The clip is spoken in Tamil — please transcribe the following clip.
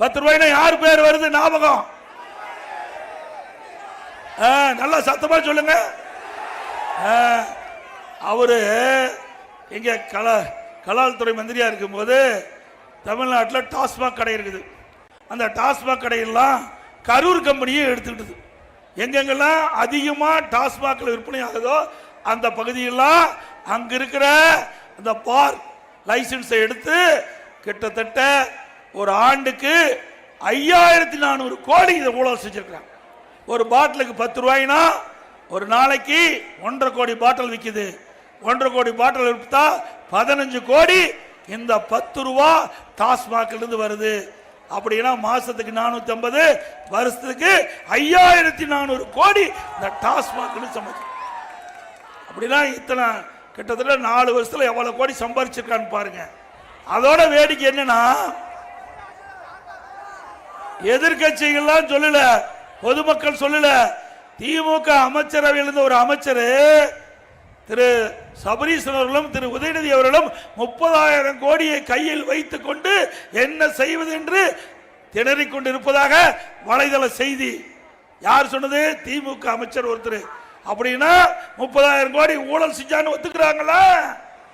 10 ரூபாய்னா யார் பேர் வருது ஞாபகம்? நல்லா சத்தமா சொல்லுங்க. அவரு இங்க கலால்துறை மந்திரியா இருக்கும் போது தமிழ்நாட்டில் டாஸ்மாக் கடை இருக்குது. அந்த டாஸ்மாக் கடையெல்லாம் கரூர் கம்பெனியை எடுத்துக்கிட்டது. எங்கெங்கெல்லாம் அதிகமா டாஸ்மாக்ல விற்பனை ஆகுதோ அந்த பகுதியெல்லாம் அங்க இருக்கிற அந்த பார் லைசன்ஸை எடுத்து கிட்டத்தட்ட ஒரு ஆண்டுக்கு 5400 கோடி இதை ஊழல் செஞ்சிருக்கிறாங்க. ஒரு பாட்டிலுக்கு 10 ரூபாய்னா ஒரு நாளைக்கு 1.5 கோடி பாட்டில் விற்குது. 1.5 கோடி பாட்டில் விற்றா 15 கோடி இந்த 10 ரூபா டாஸ்மாக்ல இருந்து வருது. அப்படின்னா மாசத்துக்கு 450, வருஷத்துக்கு 5400 கோடி இந்த டாஸ்மாக் சம்பாதிச்சு. அப்படின்னா இத்தனை கிட்டத்தட்ட 4 வருஷத்துல எவ்வளவு கோடி சம்பாதிச்சிருக்கான்னு பாருங்க. அதோட வேடிக்கை என்னன்னா, எதிர்கட்சிகள்லாம் சொல்லல, பொதுமக்கள் சொல்லல, திமுக அமைச்சரவையில் இருந்த ஒரு அமைச்சர் திரு சபரீசன் அவர்களும் திரு உதயநிதி அவர்களும் 30,000 கோடியை கையில் வைத்துக் கொண்டு என்ன செய்வது என்று திணறிக் கொண்டிருப்பதாக வலைதள செய்தி. யார் சொன்னது? திமுக அமைச்சர் ஒருத்தர். அப்படின்னா 30,000 கோடி ஊழல் செஞ்சான்னு ஒத்துக்கிறாங்களா?